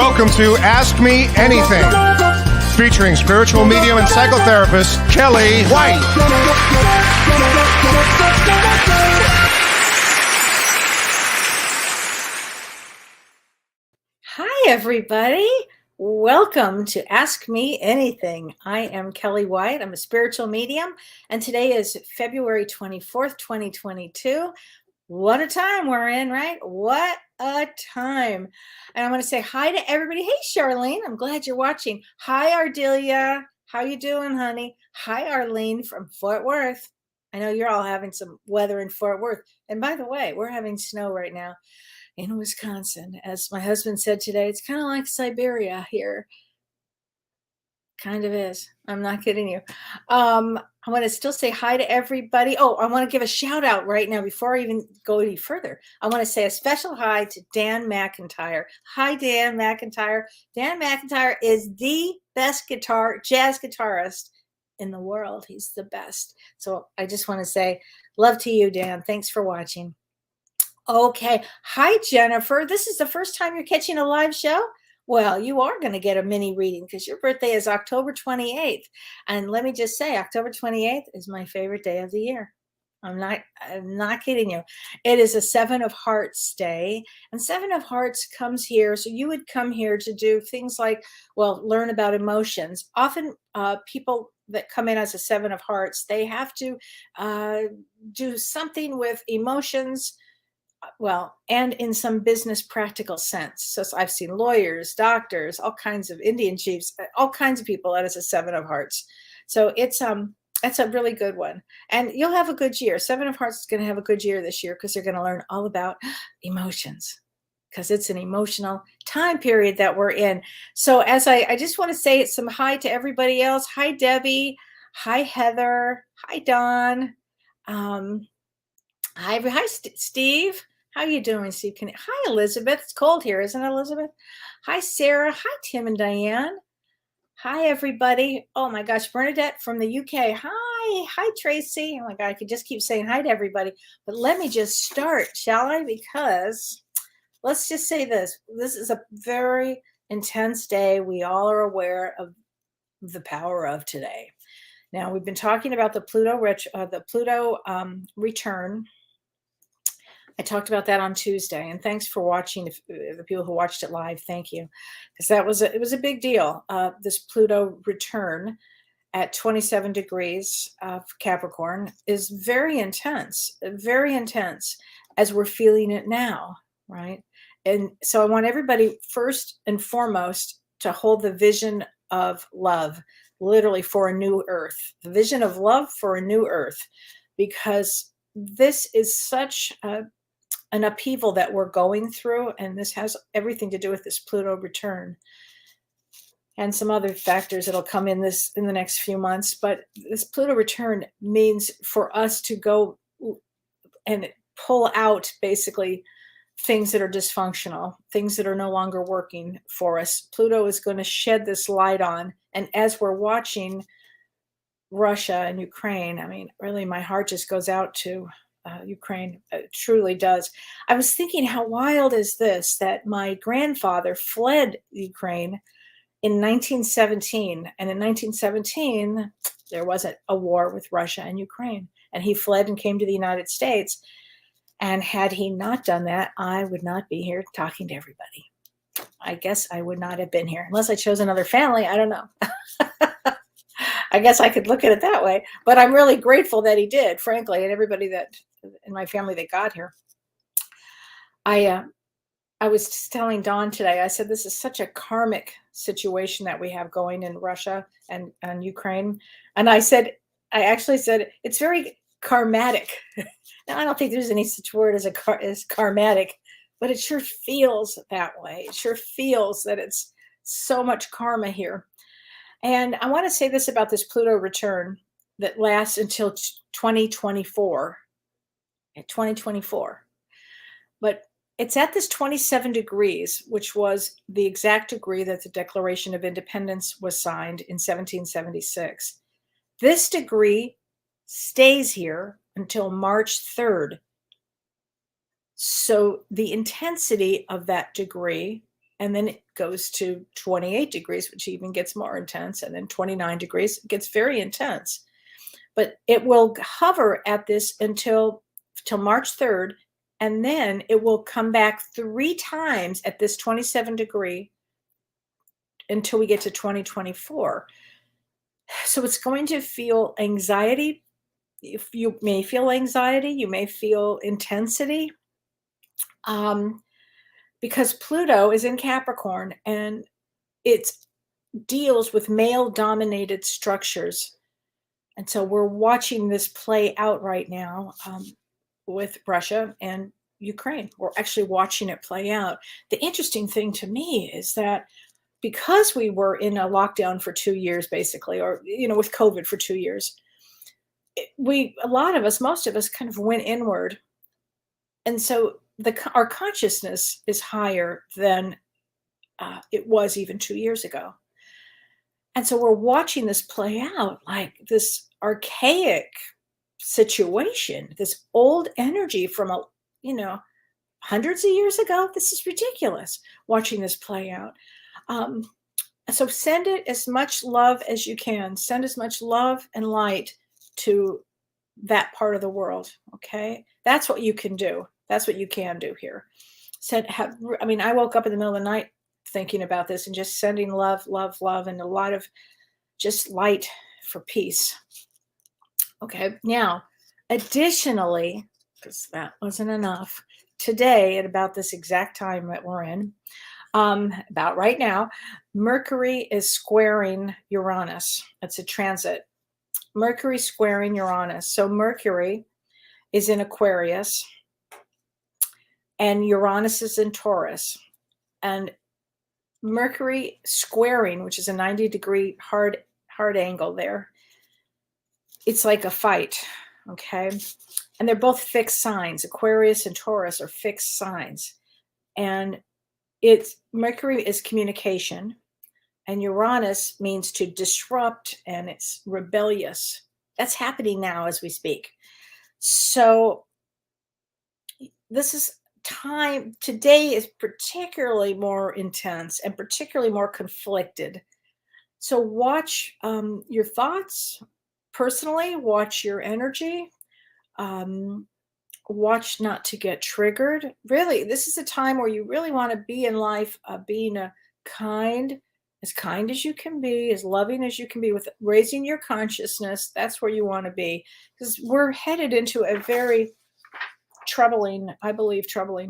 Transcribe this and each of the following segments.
Welcome to Ask Me Anything, featuring spiritual medium and psychotherapist Kellee White. Hi, everybody. Welcome to Ask Me Anything. I am Kellee White. I'm a spiritual medium, and today is February 24th, 2022. What a time we're in, right? What a time. And I want to say hi to everybody. Hey, Charlene, I'm glad you're watching. Hi, Ardelia. How you doing, honey? Hi, Arlene from Fort Worth. I know you're all having some weather in Fort Worth. And by the way, we're having snow right now in Wisconsin. As my husband said today, it's kind of like Siberia here. Kind of is. I'm not kidding you. I want to still say hi to everybody. Oh, I want to give a shout out right now before I even go any further. I want to say a special hi to Dan McIntyre. Hi, Dan McIntyre. Dan McIntyre is the best jazz guitarist in the world. He's the best. So I just want to say love to you, Dan. Thanks for watching. Okay. Hi, Jennifer. This is the first time you're catching a live show? Well, you are going to get a mini reading because your birthday is October 28th. And let me just say, October 28th is my favorite day of the year. I'm not kidding you. It is a 7 of Hearts day. And 7 of Hearts comes here. So you would come here to do things like, well, learn about emotions. Often people that come in as a 7 of Hearts, they have to do something with emotions. Well, and in some business practical sense. So I've seen lawyers, doctors, all kinds of Indian chiefs, all kinds of people. That is a 7 of Hearts. So it's a really good one. And you'll have a good year. 7 of Hearts is going to have a good year this year because they're going to learn all about emotions because it's an emotional time period that we're in. So as I just want to say some hi to everybody else. Hi, Debbie. Hi, Heather. Hi, Dawn. Hi, Steve. How you doing, Steve? Hi, Elizabeth. It's cold here, isn't it, Elizabeth? Hi, Sarah. Hi, Tim and Diane. Hi, everybody. Oh, my gosh. Bernadette from the UK. Hi. Hi, Tracy. Oh, my God. I could just keep saying hi to everybody. But let me just start, shall I? Because let's just say this. This is a very intense day. We all are aware of the power of today. Now, we've been talking about the Pluto return. I talked about that on Tuesday, and thanks for watching. The people who watched it live, thank you, because it was a big deal. This Pluto return at 27 degrees of Capricorn is very intense as we're feeling it now, right? And so I want everybody first and foremost to hold the vision of love, literally for a new earth, the vision of love for a new earth, because this is such an upheaval that we're going through, and this has everything to do with this Pluto return and some other factors that'll come in the next few months. But this Pluto return means for us to go and pull out basically things that are dysfunctional, things that are no longer working for us. Pluto is going to shed this light on, and as we're watching Russia and Ukraine, I mean, really, my heart just goes out to Ukraine. It truly does. I was thinking, how wild is this that my grandfather fled Ukraine in 1917, and in 1917 there wasn't a war with Russia and Ukraine, and he fled and came to the United States. And had he not done that, I would not be here talking to everybody. I guess I would not have been here unless I chose another family. I don't know. I guess I could look at it that way, but I'm really grateful that he did, frankly, and everybody that in my family that got here. I was just telling Dawn today, I said, this is such a karmic situation that we have going in Russia and Ukraine. And I actually said, it's very karmatic. Now, I don't think there's any such word as karmatic, but it sure feels that way. It sure feels that it's so much karma here. And I want to say this about this Pluto return that lasts until 2024. At 2024. But it's at this 27 degrees, which was the exact degree that the Declaration of Independence was signed in 1776. This degree stays here until March 3rd. So the intensity of that degree And then it goes to 28 degrees, which even gets more intense. And then 29 degrees, it gets very intense. But it will hover at this until March 3rd. And then it will come back 3 times at this 27 degree until we get to 2024. So it's going to feel anxiety. If you may feel anxiety, you may feel intensity. Because Pluto is in Capricorn and it deals with male-dominated structures. And so we're watching this play out right now with Russia and Ukraine. We're actually watching it play out. The interesting thing to me is that because we were in a lockdown for 2 years, basically, or, with COVID for 2 years, most of us kind of went inward. And so our consciousness is higher than it was even 2 years ago. And so we're watching this play out, like this archaic situation, this old energy from hundreds of years ago. This is ridiculous, watching this play out. So send it as much love as you can. Send as much love and light to that part of the world. Okay, that's what you can do. That's what you can do here. I woke up in the middle of the night thinking about this and just sending love, love, love, and a lot of just light for peace. Okay, now, additionally, because that wasn't enough, today at about this exact time that we're in, about right now, Mercury is squaring Uranus. It's a transit. Mercury squaring Uranus. So Mercury is in Aquarius and Uranus is in Taurus. And Mercury squaring, which is a 90-degree hard angle there, it's like a fight, okay? And they're both fixed signs. Aquarius and Taurus are fixed signs. And Mercury is communication, and Uranus means to disrupt, and it's rebellious. That's happening now as we speak. So this is time. Today is particularly more intense and particularly more conflicted. So watch your thoughts personally, watch your energy, watch not to get triggered. Really, this is a time where you really want to be in life, being as kind as you can be, as loving as you can be, with raising your consciousness. That's where you want to be, because we're headed into a very troubling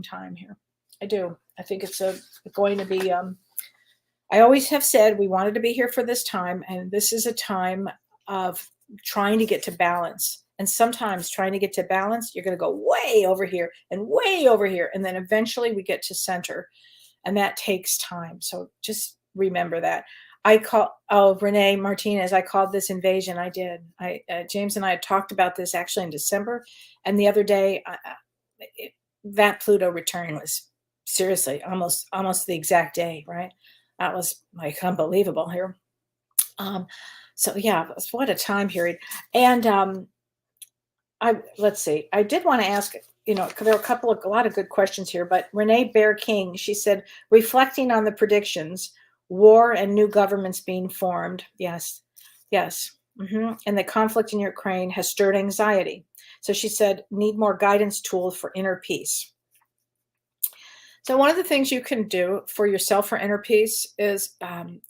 time here. I do. I think it's going to be, I always have said we wanted to be here for this time, and this is a time of trying to get to balance. And sometimes trying to get to balance, you're going to go way over here and way over here. And then eventually we get to center, and that takes time. So just remember that. Renee Martinez, I called this invasion. I did. James and I had talked about this actually in December. And the other day, that Pluto return was seriously almost the exact day, right? That was like unbelievable here. So yeah, what a time period. And let's see. I did want to ask, there are a lot of good questions here, but Renee Bear King, she said, reflecting on the predictions, war and new governments being formed. Yes. Mm-hmm. And the conflict in Ukraine has stirred anxiety. So she said, need more guidance tools for inner peace. So one of the things you can do for yourself for inner peace is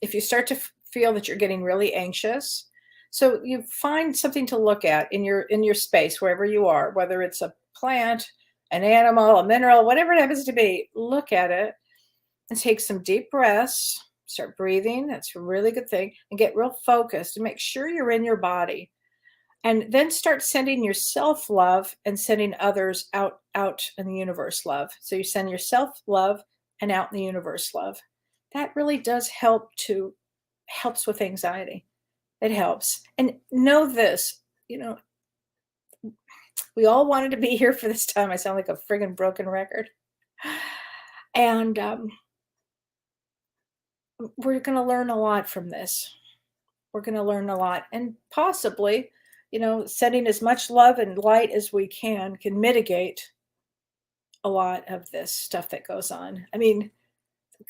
if you start to feel that you're getting really anxious, so you find something to look at in your space, wherever you are, whether it's a plant, an animal, a mineral, whatever it happens to be, look at it and take some deep breaths, start breathing. That's a really good thing. And get real focused and make sure you're in your body. And then start sending yourself love and sending others out in the universe love. So you send yourself love and out in the universe love. That really does helps with anxiety. It helps. And know this, we all wanted to be here for this time. I sound like a friggin' broken record. And we're going to learn a lot from this. We're going to learn a lot. And possibly, sending as much love and light as we can mitigate a lot of this stuff that goes on. I mean,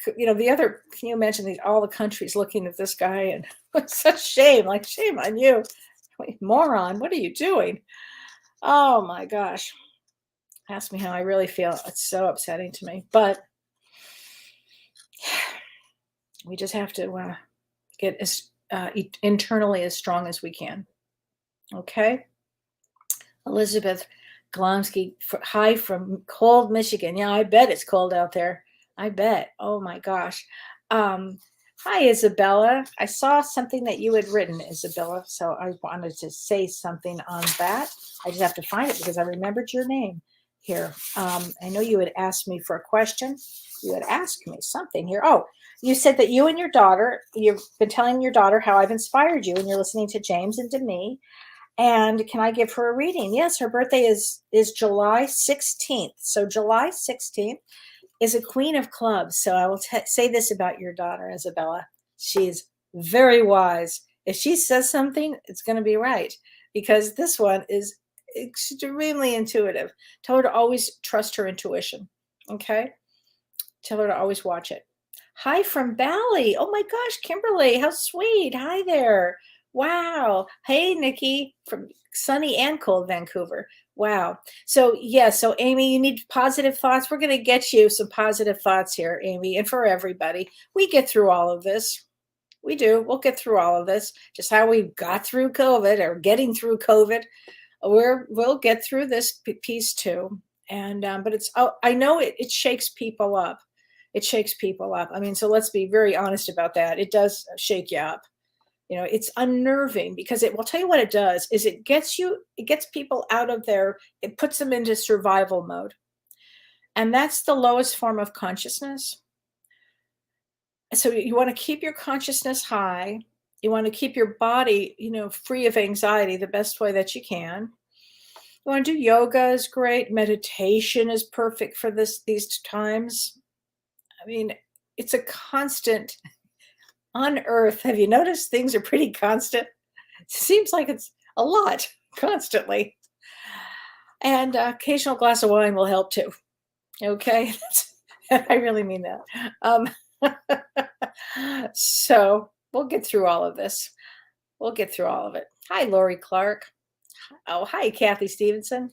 the other, can you imagine all the countries looking at this guy and it's such shame, like shame on you, moron, what are you doing? Oh my gosh. Ask me how I really feel. It's so upsetting to me, but we just have to get as internally as strong as we can. Okay. Elizabeth Glomsky, hi from cold Michigan. Yeah, I bet it's cold out there. I bet. Oh my gosh. Hi, Isabella. I saw something that you had written, Isabella, so I wanted to say something on that. I just have to find it because I remembered your name here. I know you had asked me for a question. You had asked me something here. Oh, you said that you and your daughter, you've been telling your daughter how I've inspired you, and you're listening to James and to me. And can I give her a reading? Yes, her birthday is July 16th. So July 16th is a queen of clubs. So I will say this about your daughter, Isabella. She's very wise. If she says something, it's going to be right, because this one is extremely intuitive. Tell her to always trust her intuition. Okay? Tell her to always watch it. Hi from Bali. Oh my gosh, Kimberly, how sweet. Hi there. Wow. Hey, Nikki from sunny and cold Vancouver. Wow. So, yeah, so Amy, you need positive thoughts. We're going to get you some positive thoughts here, Amy, and for everybody. We get through all of this. We do. We'll get through all of this. Just how we got through COVID, or getting through COVID. We'll get through this piece too. And but I know it shakes people up. It shakes people up. I mean, so let's be very honest about that. It does shake you up. It's unnerving, because it will tell you what it does is it gets people out of it puts them into survival mode. And that's the lowest form of consciousness. So you want to keep your consciousness high. You want to keep your body, free of anxiety the best way that you can. You want to do yoga is great. Meditation is perfect for these times. I mean, it's a constant on Earth. Have you noticed things are pretty constant? It seems like it's a lot constantly. And occasional glass of wine will help too. Okay? I really mean that. So we'll get through all of this. We'll get through all of it. Hi, Lori Clark. Oh, hi, Kathy Stevenson.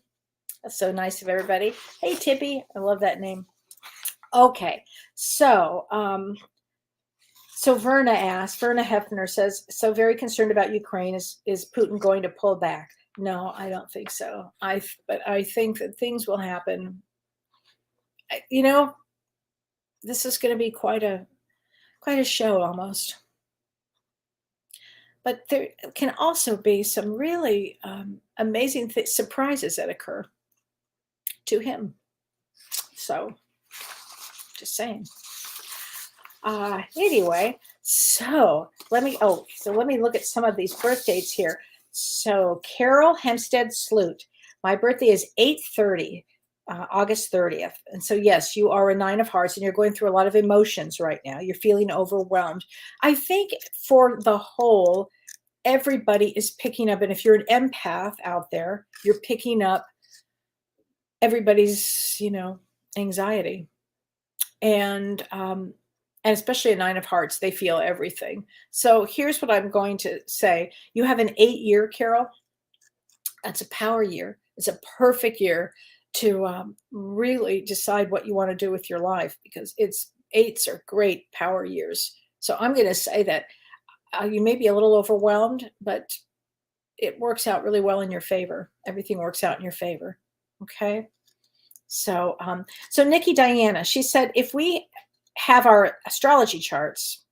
That's so nice of everybody. Hey, Tippy. I love that name. Okay. So, Verna Hefner says, so very concerned about Ukraine. Is Putin going to pull back? No, I don't think so. But I think that things will happen. This is going to be quite a show almost. But there can also be some really amazing surprises that occur to him. So, just saying. Anyway, so let me look at some of these birth dates here. So Carol Hempstead Sloot, my birthday is 8/30, August 30th. And so, yes, you are a 9 of Hearts, and you're going through a lot of emotions right now. You're feeling overwhelmed. I think for the whole, everybody is picking up, and if you're an empath out there, you're picking up everybody's, anxiety. And especially a 9 of Hearts, they feel everything. So here's what I'm going to say. You have an 8-year, Carol. That's a power year. It's a perfect year to really decide what you want to do with your life, because 8s are great power years. So I'm going to say that you may be a little overwhelmed, but it works out really well in your favor. Everything works out in your favor. Okay. So, so Nikki Diana, she said, if we have our astrology charts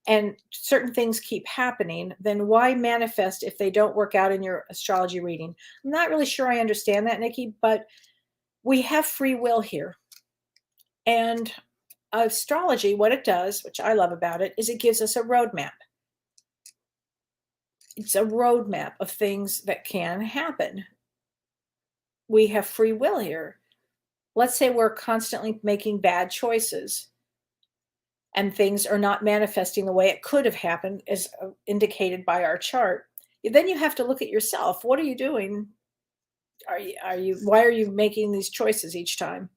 and certain things keep happening, then why manifest if they don't work out in your astrology reading? I'm not really sure I understand that, Nikki, but we have free will here. And astrology, what it does, which I love about it, is it gives us a roadmap. It's a roadmap of things that can happen. We have free will here. Let's say we're constantly making bad choices and things are not manifesting the way it could have happened, as indicated by our chart. Then you have to look at yourself. What are you doing? Why are you making these choices each time?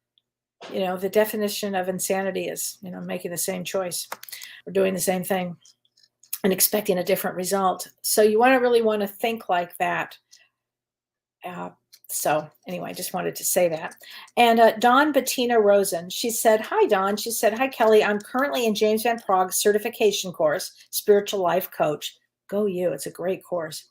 The definition of insanity is, making the same choice or doing the same thing and expecting a different result. So you really want to think like that. So anyway, I just wanted to say that. And Dawn Bettina Rosen, she said, hi, Dawn. She said, hi, Kellee. I'm currently in James Van Prague's certification course, Spiritual Life Coach. Go you. It's a great course.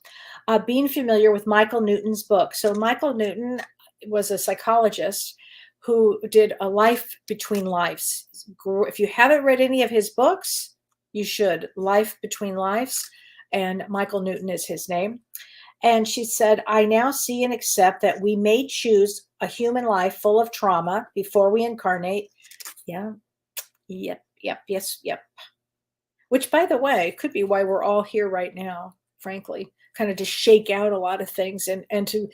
Being familiar with Michael Newton's book. So Michael Newton was a psychologist who did a life between lives. If you haven't read any of his books, you should. Life Between Lives. And Michael Newton is his name. And she said, I now see and accept that we may choose a human life full of trauma before we incarnate. Yeah. Yep. Yes. Yep. Which, by the way, could be why we're all here right now, frankly, kind of to shake out a lot of things and to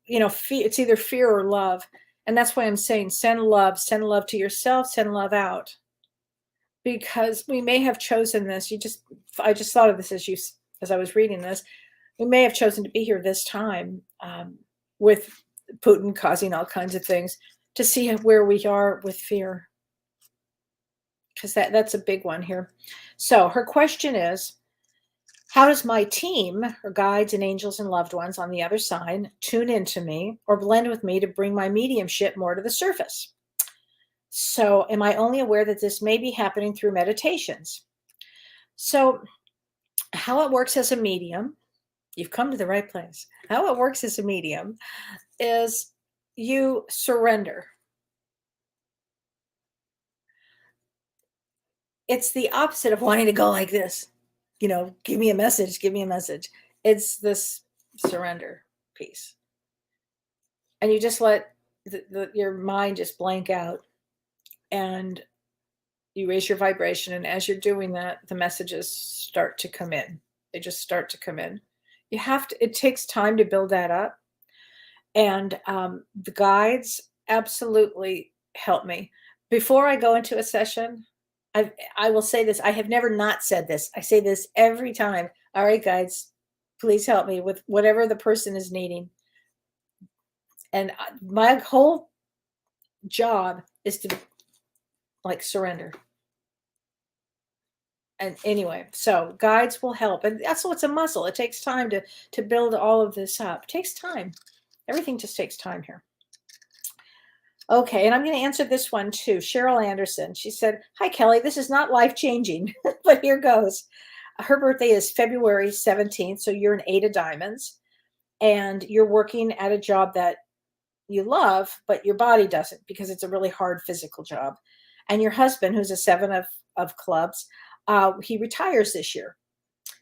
it's either fear or love. And that's why I'm saying send love to yourself, send love out. Because we may have chosen this. I just thought of this as I was reading this. We may have chosen to be here this time with Putin causing all kinds of things to see where we are with fear. Because that's a big one here. So her question is, how does my team, or guides and angels and loved ones on the other side, tune into me or blend with me to bring my mediumship more to the surface? So am I only aware that this may be happening through meditations? So how it works as a medium, you've come to the right place. How it works as a medium is you surrender. It's the opposite of wanting to go like this. Give me a message, give me a message. It's this surrender piece. And you just let your mind just blank out. And you raise your vibration. And as you're doing that, the messages start to come in. They just start to come in. It takes time to build that up. And the guides absolutely help me. Before I go into a session, I will say this. I have never not said this. I say this every time. All right, guides, please help me with whatever the person is needing. And my whole job is to surrender. And anyway, so guides will help. And that's what's a muscle. It takes time to build all of this up. It takes time. Everything just takes time here. Okay, and I'm going to answer this one too. Cheryl Anderson. She said, hi, Kellee. This is not life-changing, but here goes. Her birthday is February 17th, so you're an 8 of diamonds. And you're working at a job that you love, but your body doesn't because it's a really hard physical job. And your husband, who's a 7 of clubs, he retires this year.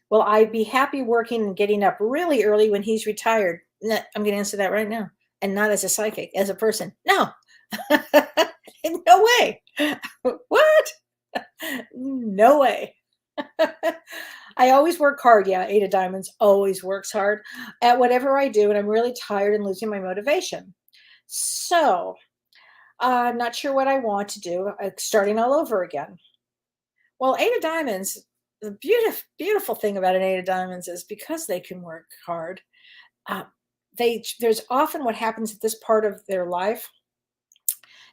Will I be happy working and getting up really early when he's retired? No, I'm going to answer that right now. And not as a psychic, as a person. No. No way. What? No way. I always work hard. Yeah, 8 of diamonds always works hard at whatever I do. And I'm really tired and losing my motivation. So I'm not sure what I want to do. Starting all over again. Well, 8 of diamonds, the beautiful thing about an 8 of diamonds is because they can work hard, there's often what happens at this part of their life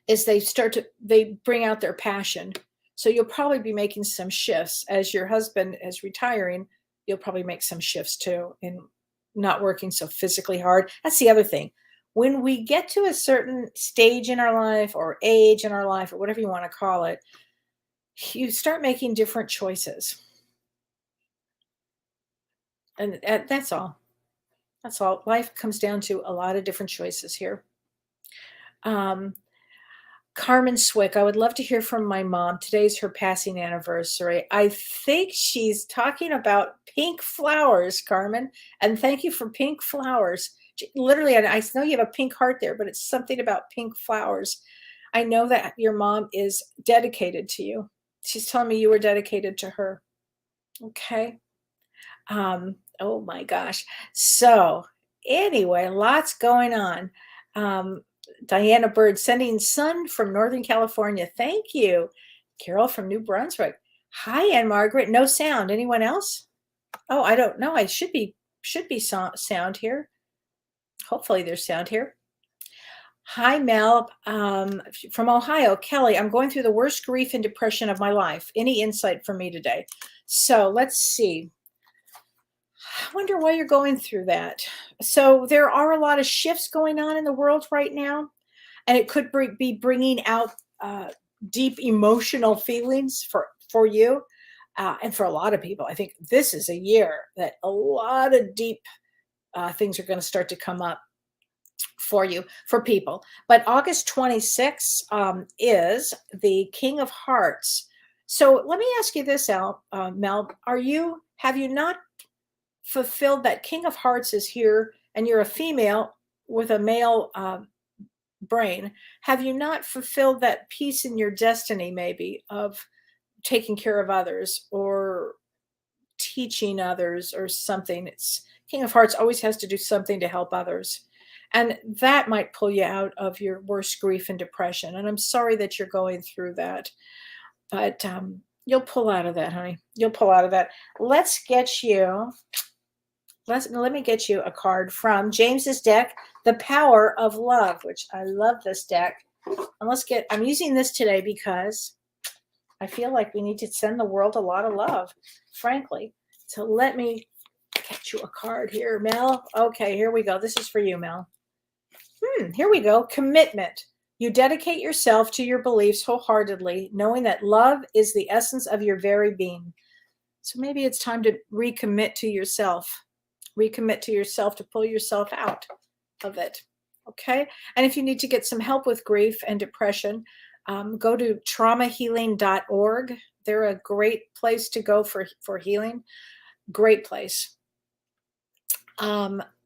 is they bring out their passion. So you'll probably be making some shifts as your husband is retiring. You'll probably make some shifts too in not working so physically hard. That's the other thing. When we get to a certain stage in our life or age in our life or whatever you want to call it, you start making different choices. And that's all. That's all. Life comes down to a lot of different choices here. Carmen Swick, I would love to hear from my mom. Today's her passing anniversary. I think she's talking about pink flowers, Carmen. And thank you for pink flowers. Literally, I know you have a pink heart there, but it's something about pink flowers. I know that your mom is dedicated to you. She's telling me you were dedicated to her. Okay. Oh my gosh. So anyway, lots going on. Diana Bird sending sun from Northern California. Thank you. Carol from New Brunswick. Hi, Ann Margaret. No sound. Anyone else? Oh, I don't know. I should be sound here. Hopefully there's sound here. Hi, Mel, from Ohio. Kelly, I'm going through the worst grief and depression of my life. Any insight for me today? So let's see. I wonder why you're going through that. So there are a lot of shifts going on in the world right now, and it could be bringing out deep emotional feelings for you and for a lot of people. I think this is a year that a lot of deep things are going to start to come up for you, for people. But August 26th is the King of Hearts. So let me ask you this, Mel. Have you not fulfilled that? King of Hearts is here, and you're a female with a male brain. Have you not fulfilled that piece in your destiny, maybe, of taking care of others or teaching others or something? It's King of Hearts always has to do something to help others. And that might pull you out of your worst grief and depression. And I'm sorry that you're going through that, but you'll pull out of that, honey. You'll pull out of that. Let me get you a card from James's deck, The Power of Love, which I love this deck. And I'm using this today because I feel like we need to send the world a lot of love, frankly. So let me get you a card here, Mel. Okay, here we go. This is for you, Mel. Here we go. Commitment. You dedicate yourself to your beliefs wholeheartedly, knowing that love is the essence of your very being. So maybe it's time to recommit to yourself. Recommit to yourself to pull yourself out of it. Okay? And if you need to get some help with grief and depression, go to traumahealing.org. They're a great place to go for healing. Great place.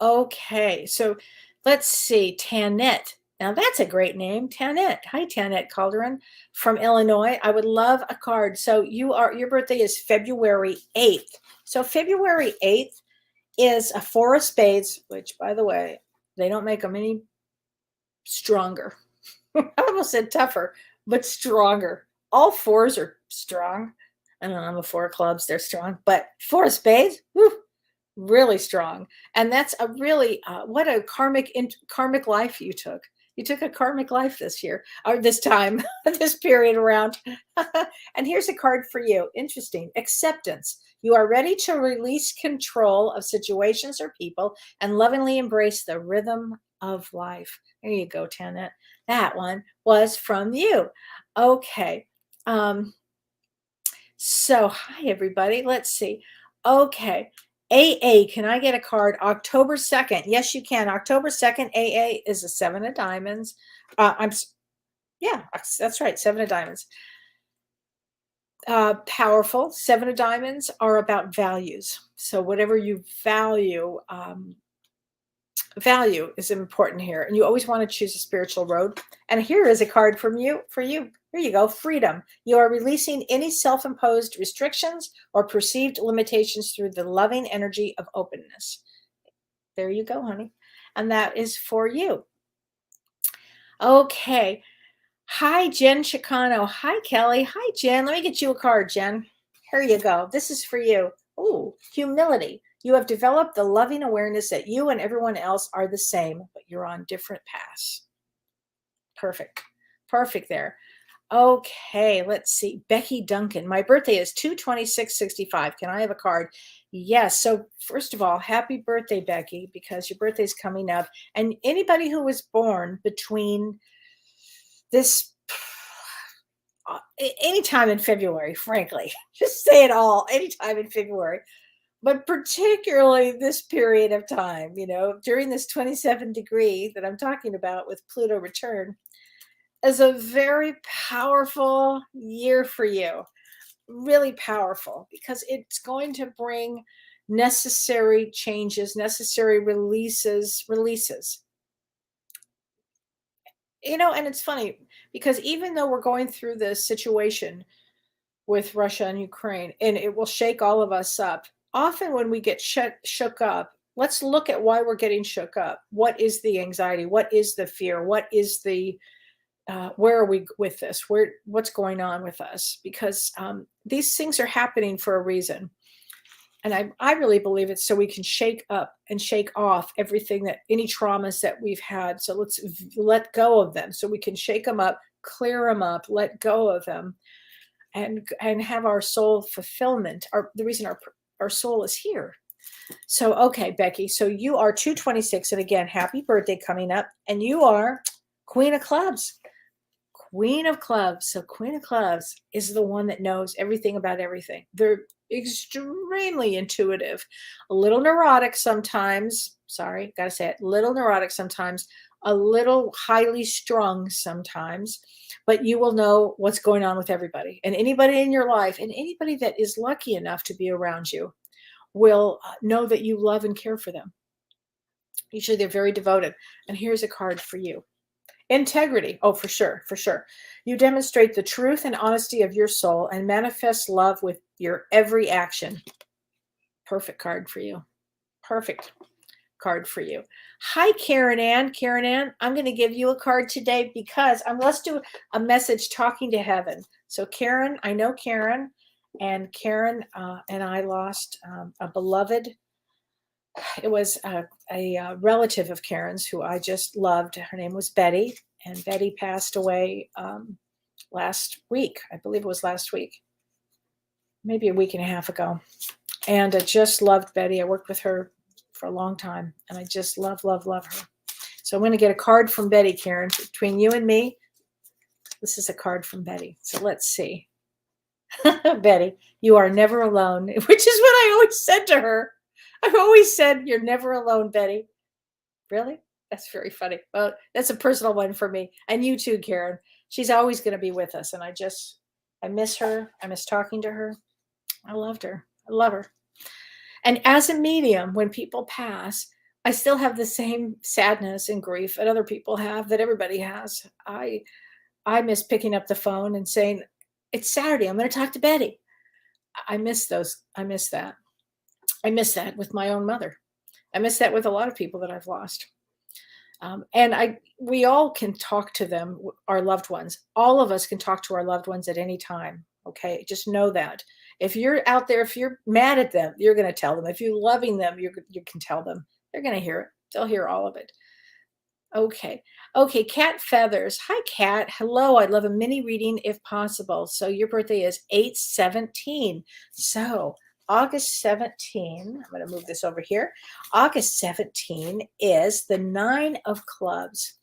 Okay, so let's see. Tanette. Now that's a great name, Tanette. Hi, Tanette Calderon from Illinois. I would love a card. So your birthday is February 8th. So February 8th is a four of spades, which, by the way, they don't make them any stronger. I almost said tougher, but stronger. All fours are strong. I don't know, I'm a four of clubs, they're strong, but four of spades, whew, really strong. And that's a really, what a karmic life you took. You took a karmic life this year, or this time, this period around. And here's a card for you. Interesting. Acceptance. You are ready to release control of situations or people and lovingly embrace the rhythm of life. There you go, Tanette. That one was from you. Okay. So, hi, everybody. Let's see. Okay. AA, can I get a card? October 2nd. Yes, you can. October 2nd, AA is a seven of diamonds. Yeah, that's right. Seven of diamonds. Powerful. Seven of diamonds are about values. So whatever you value, value is important here. And you always want to choose a spiritual road. And here is a card for you. Here you go. Freedom. You are releasing any self-imposed restrictions or perceived limitations through the loving energy of openness. There you go, honey. And that is for you. Okay. Hi, Jen Chicano. Hi, Kelly. Hi, Jen. Let me get you a card, Jen. Here you go. This is for you. Ooh, humility. You have developed the loving awareness that you and everyone else are the same, but you're on different paths. Perfect. Perfect there. Okay, let's see. Becky Duncan. My birthday is 2/26/65. Can I have a card? Yes. So first of all, happy birthday, Becky, because your birthday's coming up. And anybody who was born between this anytime in February, frankly, just say it all, anytime in February, but particularly this period of time, during this 27 degree that I'm talking about with Pluto return, is a very powerful year for you. Really powerful, because it's going to bring necessary changes, necessary releases. And it's funny because even though we're going through this situation with Russia and Ukraine, and it will shake all of us up, often when we get shook up, let's look at why we're getting shook up. What is the anxiety? What is the fear? What is the where are we with this? What's going on with us? Because these things are happening for a reason. And I really believe it's so we can shake up and shake off everything any traumas that we've had. So let's let go of them so we can shake them up, clear them up, let go of them, and have our soul fulfillment. The reason our soul is here. So, okay, Becky, so you are 226, and again, happy birthday coming up, and you are Queen of Clubs. Queen of Clubs. So Queen of Clubs is the one that knows everything about everything. They're extremely intuitive, a little neurotic sometimes. Sorry, gotta say it. Little neurotic sometimes, a little highly strung sometimes, but you will know what's going on with everybody and anybody in your life, and anybody that is lucky enough to be around you will know that you love and care for them. Usually they're very devoted. And here's a card for you. Integrity. Oh, for sure, for sure. You demonstrate the truth and honesty of your soul and manifest love with your every action. Perfect card for you. Perfect card for you. Hi, Karen Ann. Karen Ann, I'm going to give you a card today because let's do a message talking to heaven. So Karen, I know Karen, and Karen and I lost a beloved. It was a relative of Karen's who I just loved. Her name was Betty, and Betty passed away last week. I believe it was last week, maybe a week and a half ago. And I just loved Betty. I worked with her for a long time, and I just love her. So I'm going to get a card from Betty, Karen. Between you and me, this is a card from Betty. So let's see. Betty, you are never alone, which is what I always said to her. I've always said, you're never alone, Betty. Really? That's very funny. Well, that's a personal one for me. And you too, Karen. She's always going to be with us. And I miss her. I miss talking to her. I loved her. I love her. And as a medium, when people pass, I still have the same sadness and grief that other people have, that everybody has. I miss picking up the phone and saying, it's Saturday, I'm going to talk to Betty. I miss those. I miss that. I miss that with my own mother. I miss that with a lot of people that I've lost. And we all can talk to them, our loved ones. All of us can talk to our loved ones at any time. Okay, just know that. If you're out there, if you're mad at them, you're going to tell them. If you're loving them, you can tell them. They're going to hear it. They'll hear all of it. Okay. Cat Feathers. Hi, Cat. Hello. I'd love a mini reading if possible. So your birthday is 8/17. So August 17, I'm going to move this over here. August 17 is the 9 of clubs.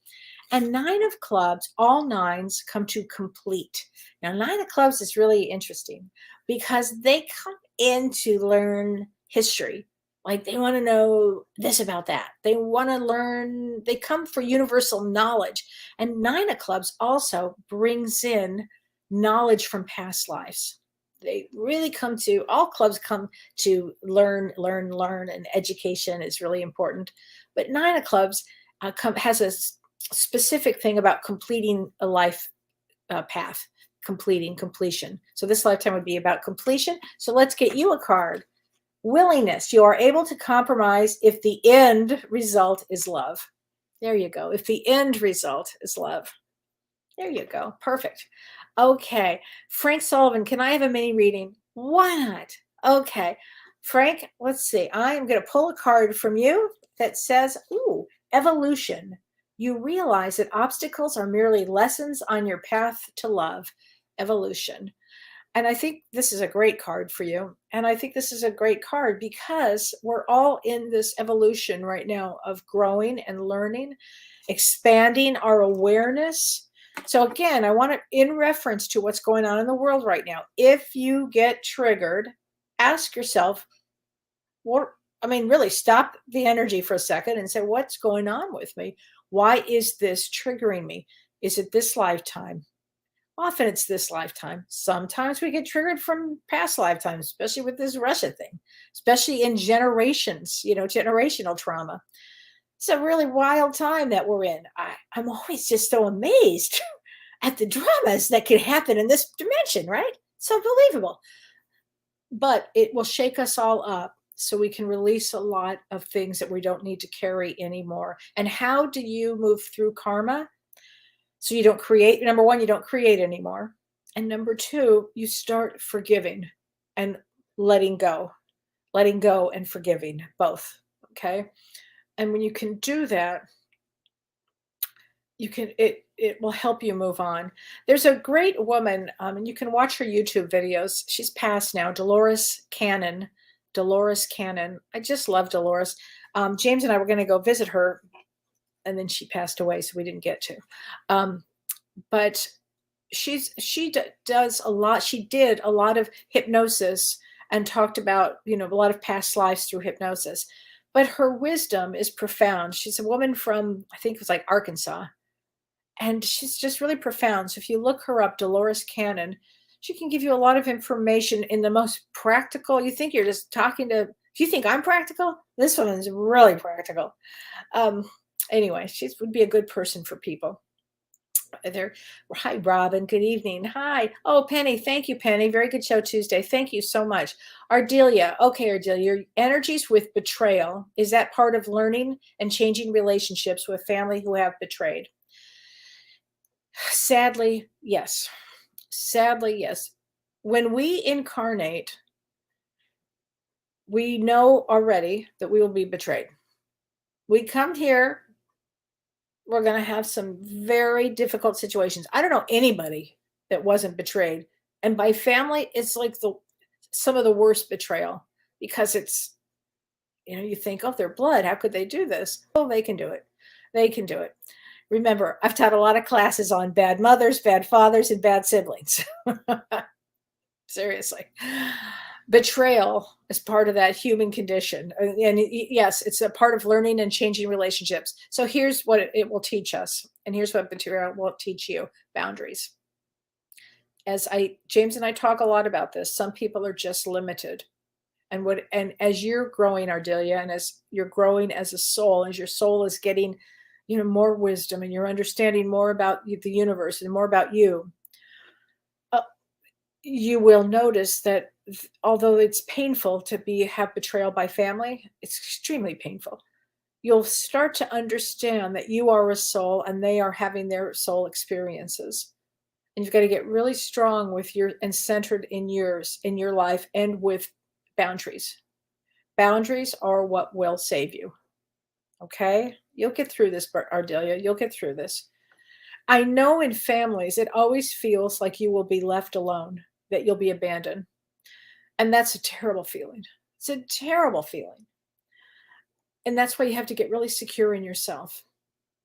And 9 of clubs, all nines come to complete. Now, 9 of clubs is really interesting because they come in to learn history. Like they want to know this about that. They want to learn, they come for universal knowledge. And 9 of clubs also brings in knowledge from past lives. They really all clubs come to learn, and education is really important. But 9 of clubs has a specific thing about completing a life path, completion. So this lifetime would be about completion. So let's get you a card. Willingness. You are able to compromise if the end result is love. There you go. If the end result is love. There you go. Perfect. Okay. Frank Sullivan, can I have a mini reading? Why not? Okay. Frank, let's see. I am going to pull a card from you that says, ooh, evolution. You realize that obstacles are merely lessons on your path to love. Evolution. And I think this is a great card for you. And I think this is a great card because we're all in this evolution right now of growing and learning, expanding our awareness. So again, I want to, in reference to what's going on in the world right now, if you get triggered, ask yourself, really stop the energy for a second and say, what's going on with me? Why is this triggering me? Is it this lifetime? Often it's this lifetime. Sometimes we get triggered from past lifetimes, especially with this Russia thing, especially in generations, generational trauma. It's a really wild time that we're in. I'm always just so amazed at the dramas that can happen in this dimension, right? It's unbelievable. But it will shake us all up so we can release a lot of things that we don't need to carry anymore. And how do you move through karma? So you don't create, number one, you don't create anymore. And number two, you start forgiving and letting go. letting go and forgiving, both. Okay. And when you can do that, it will help you move on. There's a great woman, and you can watch her YouTube videos. She's passed now, Dolores Cannon. Dolores Cannon. I just love Dolores. James and I were going to go visit her, and then she passed away, so we didn't get to. But does a lot. She did a lot of hypnosis and talked about, a lot of past lives through hypnosis. But her wisdom is profound. She's a woman from, I think it was like Arkansas. And she's just really profound. So if you look her up, Dolores Cannon, she can give you a lot of information in the most practical. You think you're just talking to, if you think I'm practical, this one is really practical. Anyway, she would be a good person for people. There. Hi, Robin. Good evening. Hi. Oh, Penny. Thank you, Penny. Very good show Tuesday. Thank you so much. Ardelia. Okay, Ardelia, your energies with betrayal. Is that part of learning and changing relationships with family who have betrayed? Sadly, yes. Sadly, yes. When we incarnate, we know already that we will be betrayed. We come here, we're going to have some very difficult situations. I don't know anybody that wasn't betrayed. And by family, it's like some of the worst betrayal, because it's, you think, oh, their blood. How could they do this? Oh, they can do it. They can do it. Remember, I've taught a lot of classes on bad mothers, bad fathers, and bad siblings. Seriously. Betrayal is part of that human condition. And yes, it's a part of learning and changing relationships. So here's what it will teach us. And here's what betrayal will teach you: boundaries. James and I talk a lot about this. Some people are just limited. And as you're growing, Ardelia, and as you're growing as a soul, as your soul is getting more wisdom, and you're understanding more about the universe and more about you, you will notice that although it's painful to have betrayal by family, it's extremely painful. You'll start to understand that you are a soul and they are having their soul experiences. And you've got to get really strong and centered in your life, and with boundaries. Boundaries are what will save you. Okay? You'll get through this, Ardelia. You'll get through this. I know in families, it always feels like you will be left alone, that you'll be abandoned. And that's a terrible feeling. It's a terrible feeling. And that's why you have to get really secure in yourself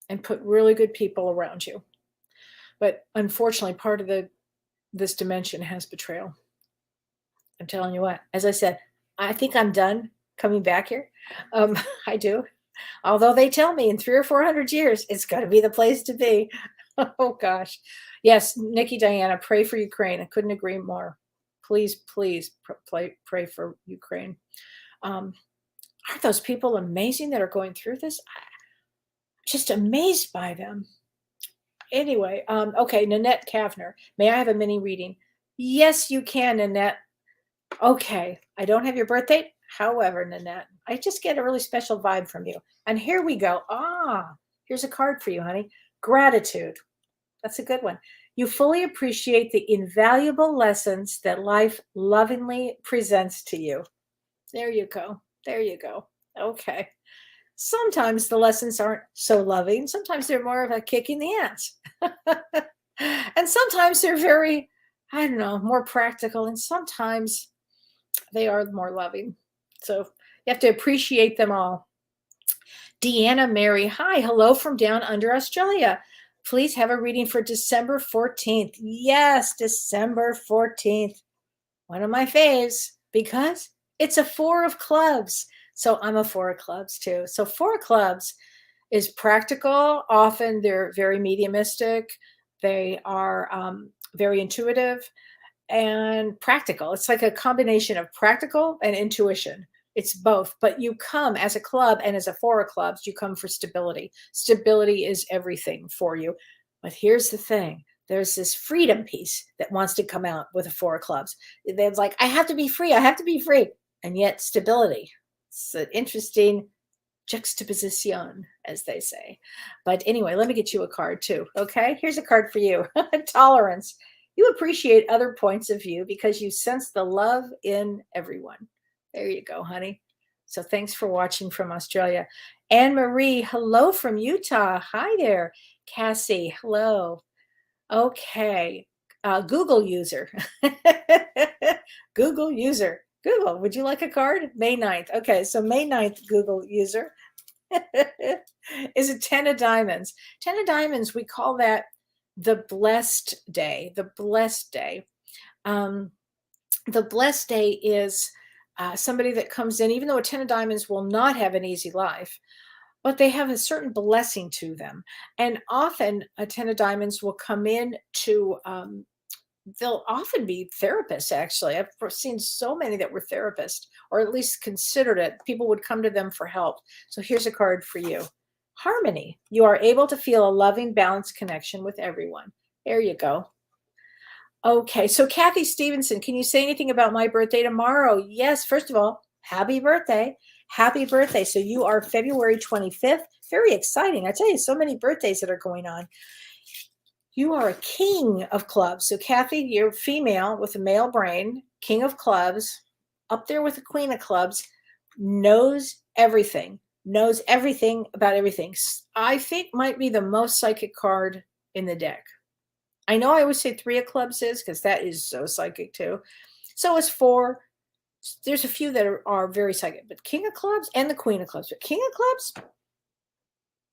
and put really good people around you. But unfortunately, part of this dimension has betrayal. I'm telling you what, as I said, I think I'm done coming back here. I do. Although they tell me in 300 or 400 years, it's going to be the place to be. Oh, gosh. Yes, Nikki Diana, pray for Ukraine. I couldn't agree more. Please, please pray for Ukraine. Aren't those people amazing that are going through this? I'm just amazed by them. Anyway, okay, Nanette Kavner. May I have a mini reading? Yes, you can, Nanette. Okay, I don't have your birth date. However, Nanette, I just get a really special vibe from you. And here we go. Here's a card for you, honey. Gratitude. That's a good one. You fully appreciate the invaluable lessons that life lovingly presents to you. There you go. There you go. Okay. Sometimes the lessons aren't so loving. Sometimes they're more of a kick in the ass. And sometimes they're very, I don't know, more practical. And sometimes they are more loving. So you have to appreciate them all. Deanna Mary, hi, hello from down under Australia. Please have a reading for December 14th. Yes, December 14th. One of my faves, because it's a 4 of clubs. So I'm a 4 of clubs too. So 4 of clubs is practical. Often they're very mediumistic. They are very intuitive and practical. It's like a combination of practical and intuition. It's both, but you come as a club, and as a 4 of clubs, you come for stability. Stability is everything for you. But here's the thing. There's this freedom piece that wants to come out with a 4 of clubs. They're like, I have to be free. I have to be free. And yet stability. It's an interesting juxtaposition, as they say. But anyway, let me get you a card too. Okay, here's a card for you. Tolerance. You appreciate other points of view because you sense the love in everyone. There you go, honey. So thanks for watching from Australia. Anne Marie, hello from Utah. Hi there. Cassie, hello. Okay. Google user. Google user. Google, would you like a card? May 9th. Okay, so May 9th, Google user. Is it 10 of diamonds? 10 of diamonds, we call that the blessed day. The blessed day. The blessed day is somebody that comes in, even though a 10 of diamonds will not have an easy life, but they have a certain blessing to them. And often a 10 of diamonds will come in to, they'll often be therapists, actually. I've seen so many that were therapists, or at least considered it. People would come to them for help. So here's a card for you. Harmony. You are able to feel a loving, balanced connection with everyone. There you go. Okay, so Kathy Stevenson, can you say anything about my birthday tomorrow? Yes, first of all, happy birthday. Happy birthday. So you are February 25th. Very exciting. I tell you, so many birthdays that are going on. You are a king of clubs. So Kathy, you're female with a male brain, king of clubs, up there with the queen of clubs, knows everything about everything. I think might be the most psychic card in the deck. I know I always say 3 of clubs is, because that is so psychic too. So is 4. There's a few that are very psychic, but king of clubs and the queen of clubs. But king of clubs,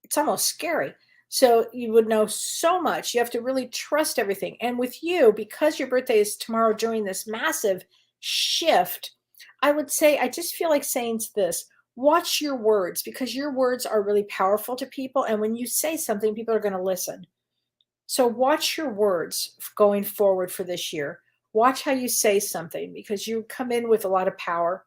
it's almost scary. So you would know so much. You have to really trust everything. And with you, because your birthday is tomorrow during this massive shift, I would say, I just feel like saying this, watch your words, because your words are really powerful to people. And when you say something, people are going to listen. So watch your words going forward for this year. Watch how you say something, because you come in with a lot of power.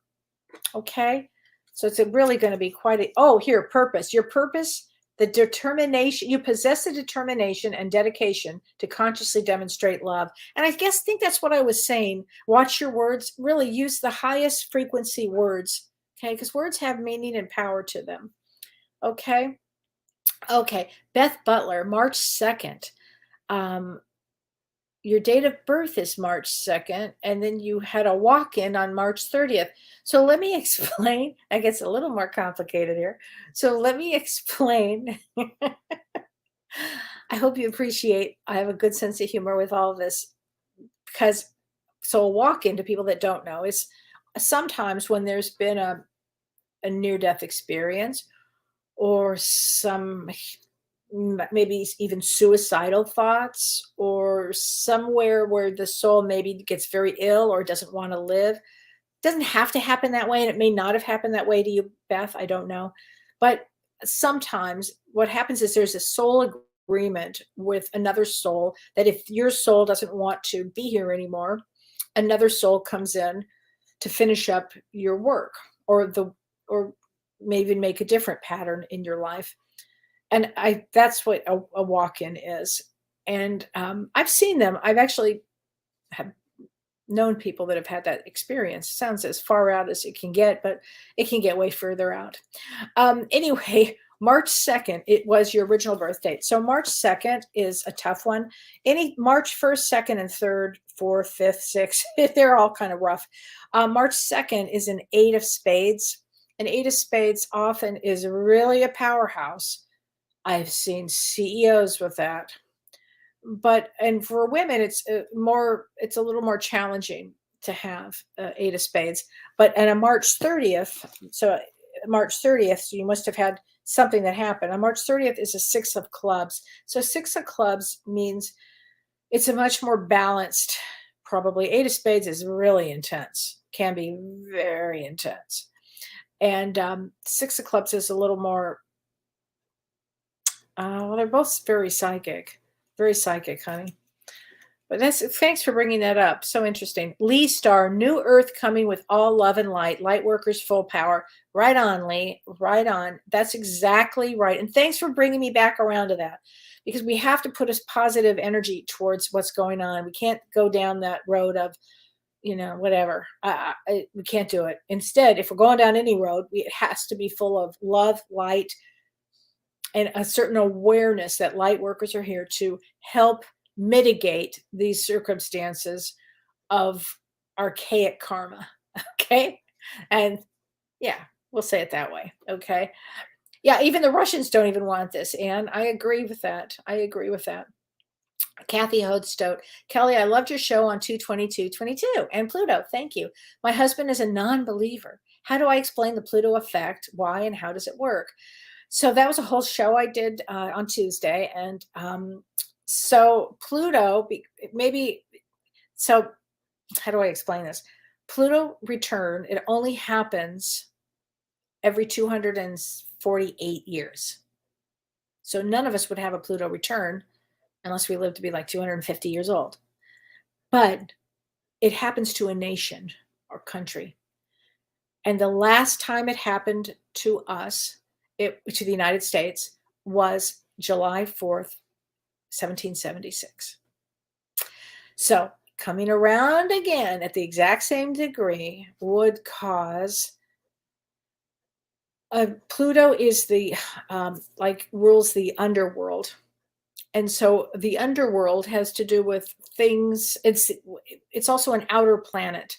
Okay? So it's really going to be quite a, oh, here, purpose. Your purpose, the determination, you possess the determination and dedication to consciously demonstrate love. And I think that's what I was saying. Watch your words, really use the highest frequency words, okay? Because words have meaning and power to them. Okay? Okay, Beth Butler, March 2nd. Your date of birth is March 2nd, and then you had a walk-in on March 30th. So let me explain. It gets a little more complicated here. So let me explain. I hope you appreciate, I have a good sense of humor with all of this, because, so a walk-in, to people that don't know, is sometimes when there's been a near-death experience, or some maybe even suicidal thoughts, or somewhere where the soul maybe gets very ill or doesn't want to live. It doesn't have to happen that way, and it may not have happened that way to you, Beth. I don't know. But sometimes what happens is there's a soul agreement with another soul that if your soul doesn't want to be here anymore, another soul comes in to finish up your work, or maybe make a different pattern in your life. And that's what a walk-in is. And I've seen them. I've actually have known people that have had that experience. It sounds as far out as it can get, but it can get way further out. Anyway, March 2nd, it was your original birth date. So March 2nd is a tough one. March 1st, 2nd, and 3rd, 4th, 5th, 6th, they're all kind of rough. March 2nd is an 8 of spades. An 8 of spades often is really a powerhouse. I've seen CEOs with that. And for women, it's a little more challenging to have 8 of spades. But on a March 30th, so you must have had something that happened. On March 30th is a 6 of clubs. So 6 of clubs means it's a much more balanced, probably. 8 of spades is really intense, can be very intense. And 6 of clubs is a little more, well, they're both very psychic, honey. But thanks for bringing that up. So interesting. Lee Star, new earth coming with all love and light. Light workers, full power. Right on, Lee. Right on. That's exactly right. And thanks for bringing me back around to that, because we have to put a positive energy towards what's going on. We can't go down that road of, whatever. We can't do it. Instead, if we're going down any road, it has to be full of love, light, and a certain awareness that light workers are here to help mitigate these circumstances of archaic karma. Okay? And yeah, we'll say it that way. Okay. Yeah, even the Russians don't even want this. And I agree with that. I agree with that. Kathy Hodestote, Kellee, I loved your show on 2/22/22 and Pluto. Thank you. My husband is a non-believer. How do I explain the Pluto effect? Why and how does it work? So that was a whole show I did on Tuesday, and so Pluto maybe so. How do I explain this? Pluto return. It only happens every 248 years. So none of us would have a Pluto return unless we live to be like 250 years old. But it happens to a nation or country. And the last time it happened to us, to the United States, was July 4th, 1776. So coming around again at the exact same degree would cause Pluto is the rules the underworld. And so the underworld has to do with things. It's also an outer planet.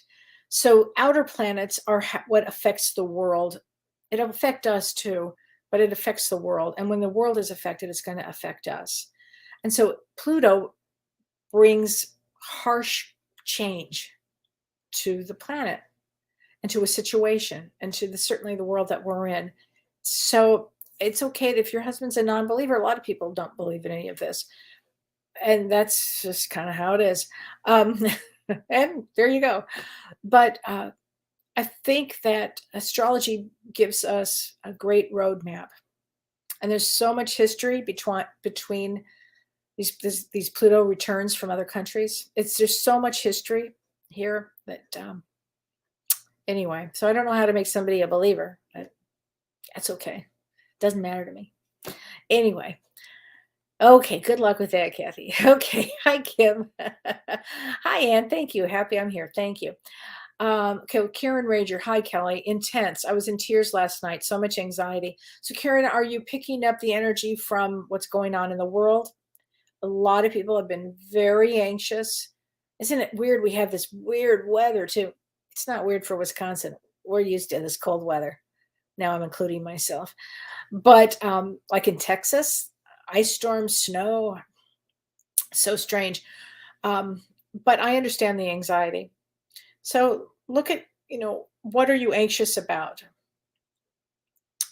So outer planets are what affects the world. It affects us too, but it affects the world. And when the world is affected, it's going to affect us. And so Pluto brings harsh change to the planet and to a situation and to certainly the world that we're in. So it's okay if your husband's a non-believer. A lot of people don't believe in any of this. And that's just kind of how it is. And there you go. But I think that astrology gives us a great roadmap. And there's so much history between these Pluto returns from other countries. There's so much history here that anyway, so I don't know how to make somebody a believer, but that's okay. Doesn't matter to me. Anyway. Okay, good luck with that, Kathy. Okay, hi, Kim. Hi, Ann. Thank you. Happy I'm here. Thank you. Okay, Karen Rager. Hi, Kellee. Intense. I was in tears last night. So much anxiety. So, Karen, are you picking up the energy from what's going on in the world? A lot of people have been very anxious. Isn't it weird? We have this weird weather, too. It's not weird for Wisconsin. We're used to this cold weather. Now I'm including myself. But like in Texas, ice storms, snow, so strange. But I understand the anxiety. So look at, what are you anxious about?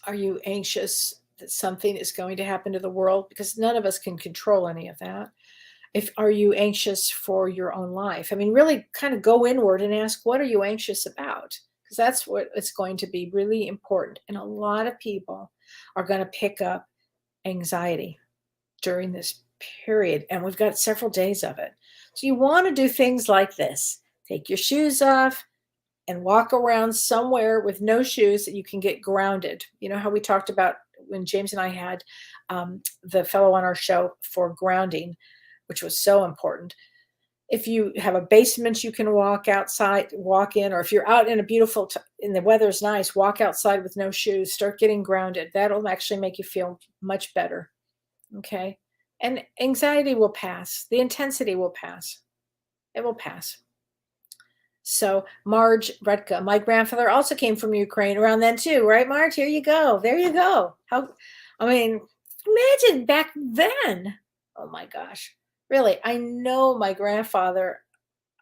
Are you anxious that something is going to happen to the world? Because none of us can control any of that. Are you anxious for your own life? I mean, really kind of go inward and ask, what are you anxious about? Because that's what it's going to be really important. And a lot of people are going to pick up anxiety during this period, and we've got several days of it. So you want to do things like this. Take your shoes off and walk around somewhere with no shoes that you can get grounded. You know how we talked about when James and I had the fellow on our show for grounding, which was so important. If you have a basement you can walk in, or if you're out in and the weather's nice, walk outside with no shoes, start getting grounded. That'll actually make you feel much better. Okay. And anxiety will pass. The intensity will pass. It will pass. So Marge Rutka, my grandfather also came from Ukraine around then too, right, Marge? Here you go. There you go. Imagine back then. Oh my gosh. Really, I know my grandfather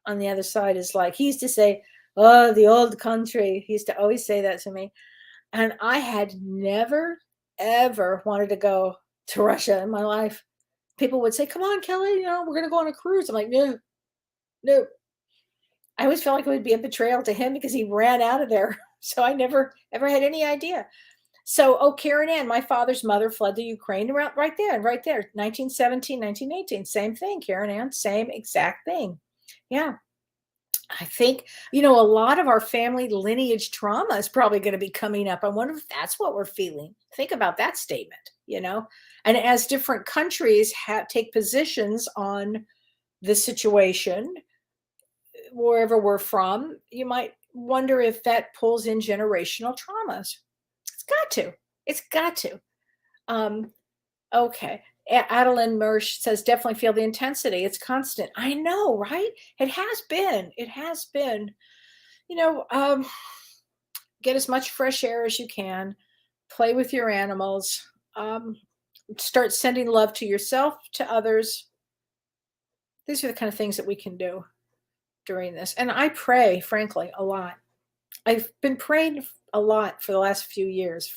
on the other side is like, he used to say, oh, the old country. He used to always say that to me. And I had never, ever wanted to go to Russia in my life. People would say, come on, Kellee, we're going to go on a cruise. I'm like, no. I always felt like it would be a betrayal to him because he ran out of there. So I never, ever had any idea. So, Karen Ann, my father's mother fled to Ukraine right there, 1917, 1918. Same thing, Karen Ann, same exact thing. Yeah. I think, a lot of our family lineage trauma is probably going to be coming up. I wonder if that's what we're feeling. Think about that statement, and as different countries take positions on the situation, wherever we're from, you might wonder if that pulls in generational traumas. It's got to. Okay. Adeline Mersch says, definitely feel the intensity. It's constant. I know, right? It has been. get as much fresh air as you can, play with your animals, start sending love to yourself, to others. These are the kind of things that we can do during this. And I pray, frankly, a lot. I've been praying a lot for the last few years.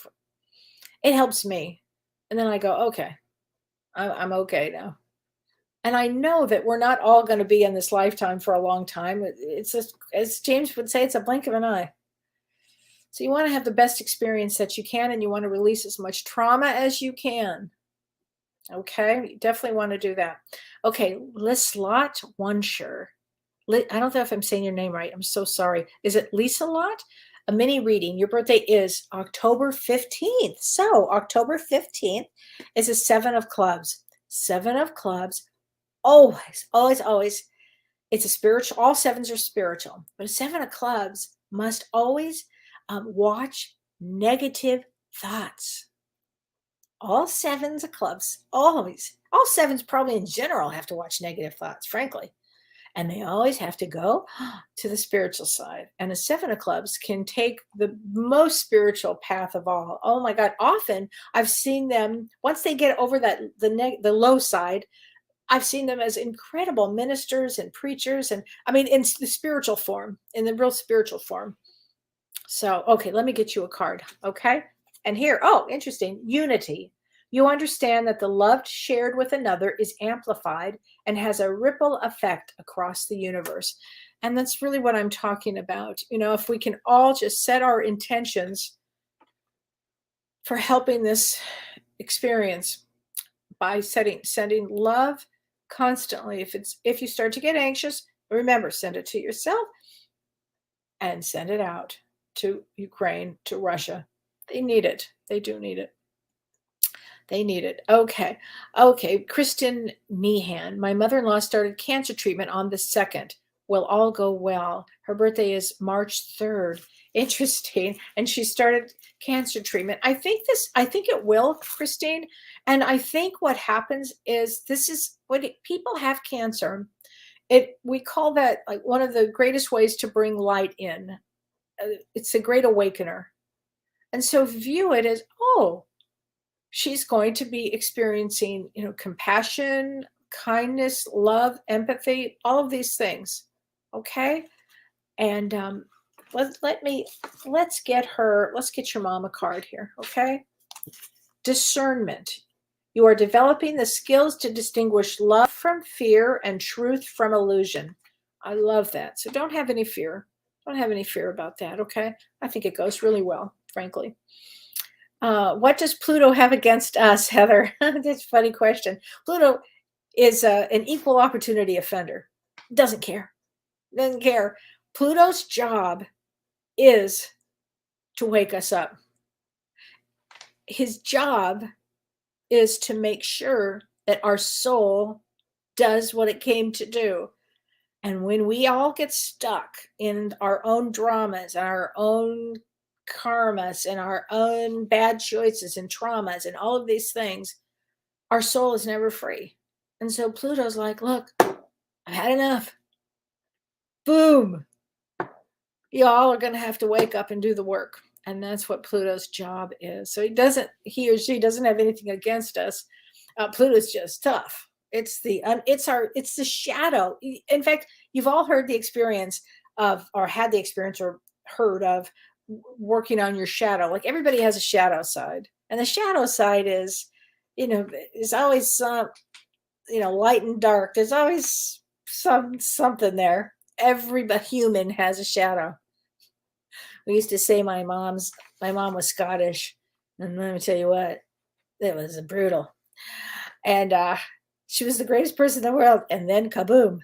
It helps me. And then I go, okay, I'm okay now. And I know that we're not all going to be in this lifetime for a long time. It's just, as James would say, it's a blink of an eye. So you want to have the best experience that you can, and you want to release as much trauma as you can. Okay, you definitely want to do that. Okay, Lislot Onesure. I don't know if I'm saying your name right. I'm so sorry. Is it Lisa Lot? A mini reading. Your birthday is October 15th. So October 15th is a 7 of clubs. 7 of clubs. Always, always, always. It's a spiritual. All sevens are spiritual. But a 7 of clubs must always watch negative thoughts. All sevens of clubs, always. All sevens probably in general have to watch negative thoughts, frankly. And they always have to go to the spiritual side. And a 7 of clubs can take the most spiritual path of all. Oh my God. Often I've seen them, once they get over that, the low side, I've seen them as incredible ministers and preachers. And I mean, in the spiritual form, in the real spiritual form. So, okay, let me get you a card. Okay. And here, oh, interesting. Unity. You understand that the love shared with another is amplified and has a ripple effect across the universe. And that's really what I'm talking about. You know, if we can all just set our intentions for helping this experience by sending love constantly. If you start to get anxious, remember, send it to yourself and send it out to Ukraine, to Russia. They need it. They do need it. They need it. Okay. Okay. Kristen Meehan. My mother-in-law started cancer treatment on the 2nd. Will all go well. Her birthday is March 3rd. Interesting. And she started cancer treatment. I think it will, Christine. And I think what happens is this is when people have cancer. We call that like one of the greatest ways to bring light in. It's a great awakener. And so view it as, oh, she's going to be experiencing, compassion, kindness, love, empathy, all of these things. Okay. And let's get your mom a card here. Okay. Discernment. You are developing the skills to distinguish love from fear and truth from illusion. I love that. So don't have any fear. Don't have any fear about that. Okay. I think it goes really well, frankly. What does Pluto have against us, Heather? That's a funny question. Pluto is an equal opportunity offender. Doesn't care. Doesn't care. Pluto's job is to wake us up. His job is to make sure that our soul does what it came to do. And when we all get stuck in our own dramas, our own karmas, and our own bad choices and traumas and all of these things, our soul is never free. And so Pluto's like, look, I've had enough. Boom. Y'all are going to have to wake up and do the work. And that's what Pluto's job is. So he or she doesn't have anything against us. Pluto's just tough. It's the shadow. In fact, you've all heard the experience of, or had the experience or heard of working on your shadow. Like everybody has a shadow side, and the shadow side is, is always some, light and dark. There's always something there. Every human has a shadow. We used to say my mom was Scottish, and let me tell you what, it was brutal. And she was the greatest person in the world, and then kaboom.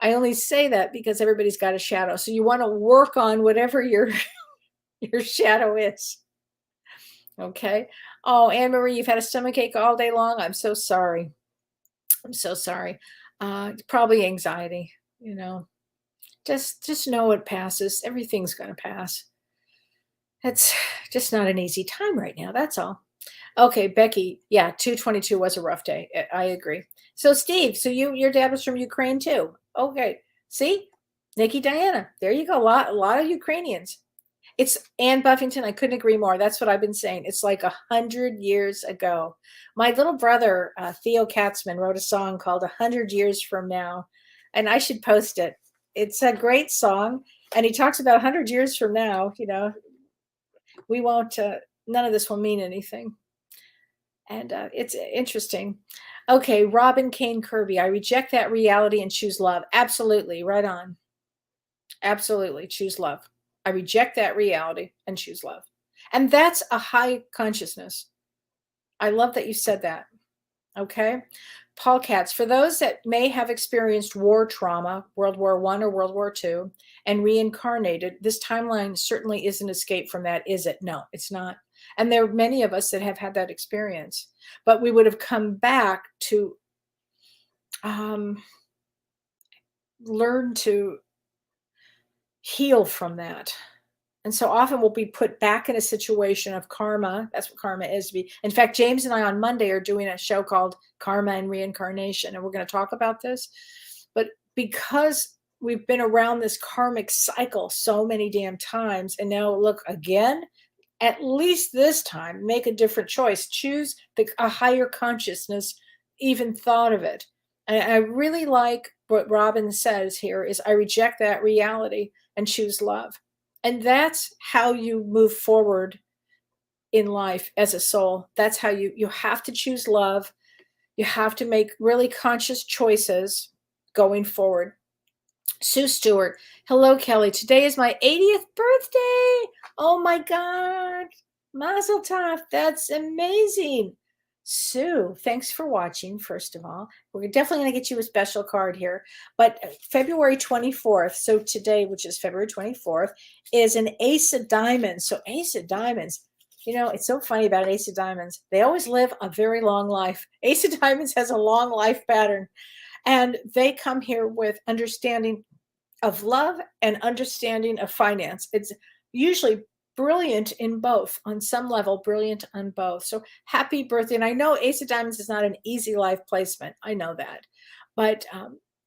I only say that because everybody's got a shadow. So you want to work on whatever your shadow is. Okay. Oh, Anne Marie, you've had a stomachache all day long. I'm so sorry. I'm so sorry. Probably anxiety, Just know it passes. Everything's going to pass. It's just not an easy time right now. That's all. Okay, Becky. Yeah, 2/22 was a rough day. I agree. So Steve, so your dad was from Ukraine too. Okay. See? Nikki Diana. There you go. A lot of Ukrainians. It's Ann Buffington. I couldn't agree more. That's what I've been saying. It's like 100 years ago. My little brother, Theo Katzman, wrote a song called 100 Years From Now, and I should post it. It's a great song. And he talks about 100 years from now, we won't, none of this will mean anything. And it's interesting. Okay, Robin Kane Kirby. I reject that reality and choose love. Absolutely. Right on. Absolutely. Choose love. I reject that reality and choose love. And that's a high consciousness. I love that you said that. Okay. Paul Katz, for those that may have experienced war trauma, World War I or World War II, and reincarnated, this timeline certainly isn't escape from that, is it? No, it's not. And there are many of us that have had that experience, but we would have come back to learn to heal from that. And so often we'll be put back in a situation of karma. That's what karma is. In fact, James and I on Monday are doing a show called Karma and Reincarnation, and we're going to talk about this. But because we've been around this karmic cycle so many damn times, and now look again, at least this time, make a different choice. Choose a higher consciousness, even thought of it. And I really like what Robin says here is I reject that reality and choose love. And that's how you move forward in life as a soul. That's how you have to choose love. You have to make really conscious choices going forward. Sue Stewart. Hello, Kellee. Today is my 80th birthday. Oh my God. Mazel tov. That's amazing. Sue, thanks for watching, first of all. We're definitely going to get you a special card here. But February 24th, so today, which is February 24th, is an Ace of Diamonds. So Ace of Diamonds, it's so funny about Ace of Diamonds. They always live a very long life. Ace of Diamonds has a long life pattern. And they come here with understanding of love and understanding of finance. It's usually brilliant in both, on some level, brilliant on both. So happy birthday. And I know Ace of Diamonds is not an easy life placement. I know that. But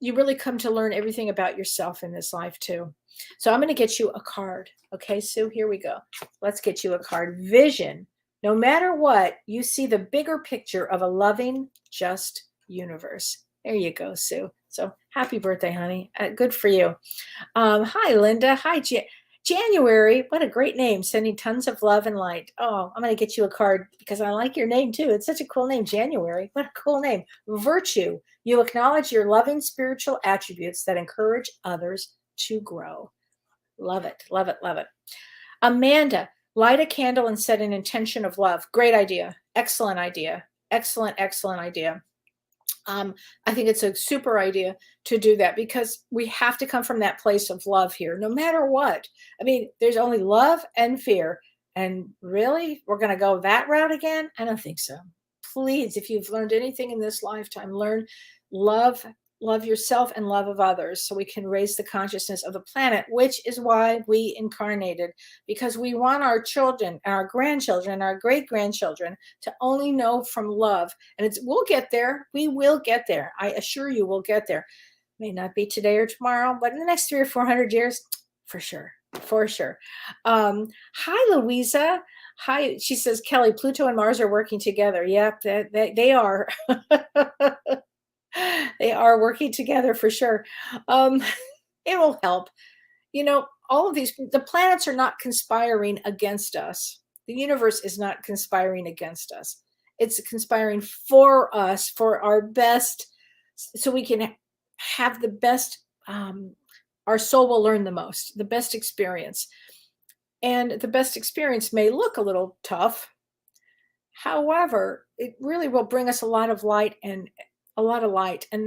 you really come to learn everything about yourself in this life too. So I'm going to get you a card. Okay, Sue, here we go. Let's get you a card. Vision. No matter what, you see the bigger picture of a loving, just universe. There you go, Sue. So happy birthday, honey. Good for you. Hi, Linda. Hi, January. What a great name. Sending tons of love and light. Oh, I'm going to get you a card because I like your name too. It's such a cool name, January. What a cool name. Virtue. You acknowledge your loving spiritual attributes that encourage others to grow. Love it. Love it. Love it. Amanda. Light a candle and set an intention of love. Great idea. Excellent idea. Excellent, excellent idea. I think it's a super idea to do that because we have to come from that place of love here, no matter what. I mean, there's only love and fear. And really, we're going to go that route again? I don't think so. Please, if you've learned anything in this lifetime, learn love yourself and love of others so we can raise the consciousness of the planet, which is why we incarnated, because we want our children, our grandchildren, our great-grandchildren to only know from love. And we'll get there. We will get there. I assure you we'll get there. May not be today or tomorrow, but in the next 300 or 400 years, for sure. For sure. Hi, Louisa. Hi. She says, Kellee, Pluto and Mars are working together. Yep, they are. They are working together for sure. It will help. All of these, the planets are not conspiring against us. The universe is not conspiring against us. It's conspiring for us, for our best, so we can have the best, our soul will learn the most, the best experience. And the best experience may look a little tough. However, it really will bring us a lot of light, and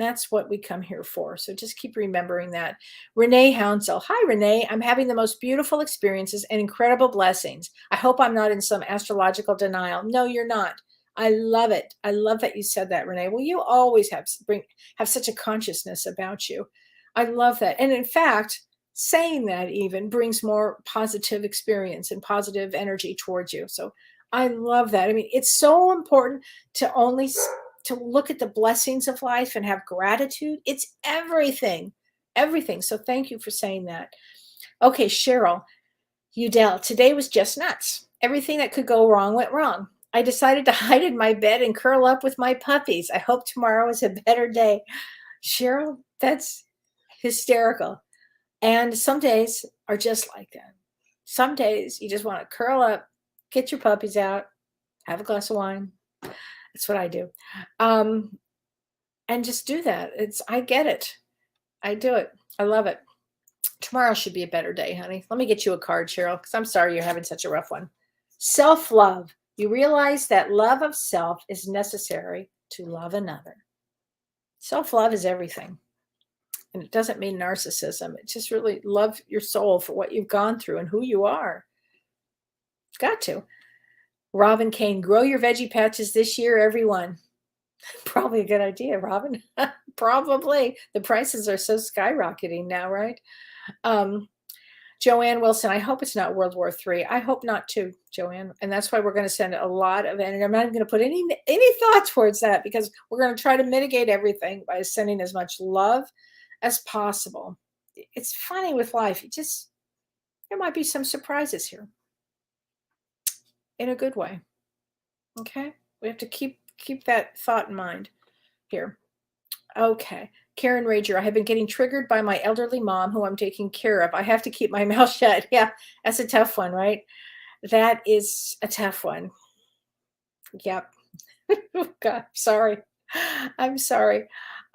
that's what we come here for. So just keep remembering that. Renee Hounsell. Hi, Renee. I'm having the most beautiful experiences and incredible blessings. I hope I'm not in some astrological denial. No, you're not. I love it. I love that you said that, Renee. Well, you always have such a consciousness about you. I love that. And in fact, saying that even brings more positive experience and positive energy towards you. So I love that. I mean, it's so important to look at the blessings of life and have gratitude. It's everything, everything. So thank you for saying that. Okay, Cheryl. Udell, today was just nuts. Everything that could go wrong went wrong. I decided to hide in my bed and curl up with my puppies. I hope tomorrow is a better day. Cheryl, that's hysterical. And some days are just like that. Some days you just want to curl up, get your puppies out, have a glass of wine. That's what I do. And just do that. I get it. I do it. I love it. Tomorrow should be a better day, honey. Let me get you a card, Cheryl, because I'm sorry you're having such a rough one. Self-love. You realize that love of self is necessary to love another. Self-love is everything. And it doesn't mean narcissism. It just really love your soul for what you've gone through and who you are. Got to. Robin Kane, grow your veggie patches this year, everyone. Probably a good idea, Robin. Probably. The prices are so skyrocketing now, right? Joanne Wilson, I hope it's not World War III. I hope not too, Joanne. And that's why we're going to send a lot of, and I'm not going to put any thought towards that, because we're going to try to mitigate everything by sending as much love as possible. It's funny with life. There might be some surprises here in a good way. Okay. We have to keep that thought in mind here. Okay. Karen Rager, I have been getting triggered by my elderly mom who I'm taking care of. I have to keep my mouth shut. Yeah, that's a tough one, right? That is a tough one. Yep. God, sorry. I'm sorry.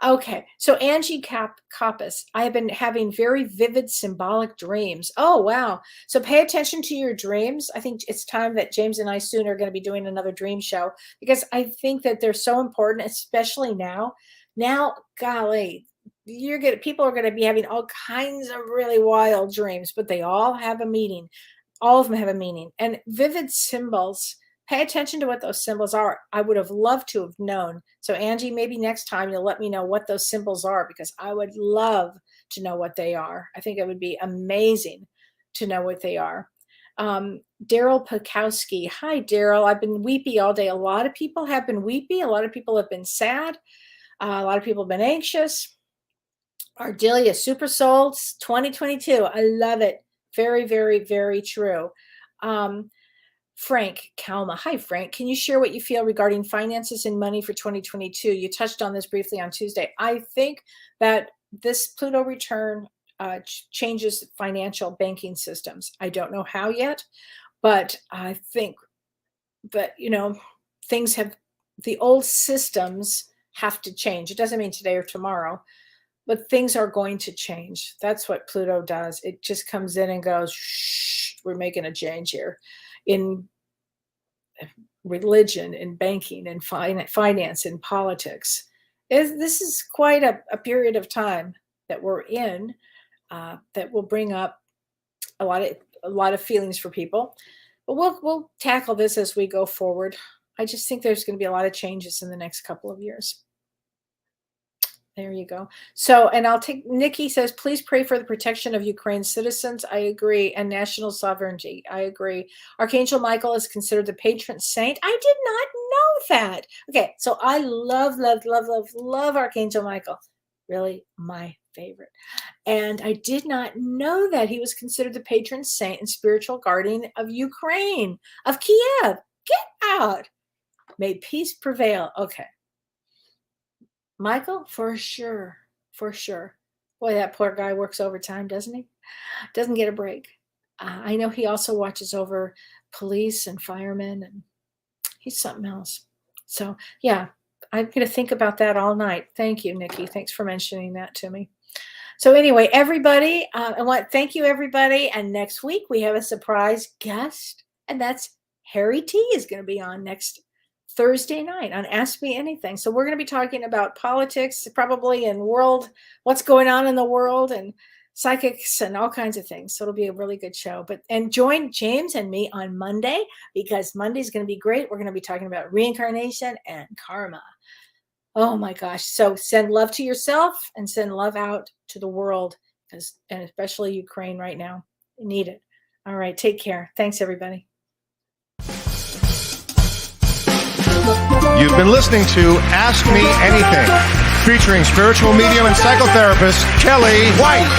Okay. So Angie Coppas, I have been having very vivid symbolic dreams. Oh, wow. So pay attention to your dreams. I think it's time that James and I soon are going to be doing another dream show, because I think that they're so important, especially now. Now, golly, people are going to be having all kinds of really wild dreams, but they all have a meaning. All of them have a meaning. And vivid symbols, pay attention to what those symbols are. I would have loved to have known. So Angie, maybe next time you'll let me know what those symbols are, because I would love to know what they are. I think it would be amazing to know what they are. Daryl Pekowski. Hi, Daryl. I've been weepy all day. A lot of people have been weepy. A lot of people have been sad. A lot of people have been anxious. Ardelia, Super Souls 2022. I love it. Very, very, very true. Frank Kalma. Hi, Frank. Can you share what you feel regarding finances and money for 2022? You touched on this briefly on Tuesday. I think that this Pluto return changes financial banking systems. I don't know how yet, but I think that, the old systems have to change. It doesn't mean today or tomorrow, but things are going to change. That's what Pluto does. It just comes in and goes, shh, we're making a change here in religion, in banking, in finance, in politics. This is quite a period of time that we're in that will bring up a lot of feelings for people. But we'll tackle this as we go forward. I just think there's going to be a lot of changes in the next couple of years. There you go. So, and Nikki says, please pray for the protection of Ukraine's citizens. I agree. And national sovereignty. I agree. Archangel Michael is considered the patron saint. I did not know that. Okay. So I love Archangel Michael. Really my favorite. And I did not know that he was considered the patron saint and spiritual guardian of Ukraine, of Kiev. Get out. May peace prevail. Okay. Michael, for sure. Boy, that poor guy works overtime, doesn't he? Doesn't get a break. I know he also watches over police and firemen, and he's something else. So, yeah, I'm going to think about that all night. Thank you, Nikki. Thanks for mentioning that to me. So anyway, everybody, thank you, everybody. And next week we have a surprise guest, and that's Harry T is going to be on next Thursday night on Ask Me Anything. So we're going to be talking about politics, probably, and what's going on in the world, and psychics and all kinds of things. So it'll be a really good show. And join James and me on Monday, because Monday's going to be great. We're going to be talking about reincarnation and karma. Oh my gosh. So send love to yourself and send love out to the world, and especially Ukraine right now. You need it. All right. Take care. Thanks, everybody. You've been listening to Ask Me Anything, featuring spiritual medium and psychotherapist Kellee White.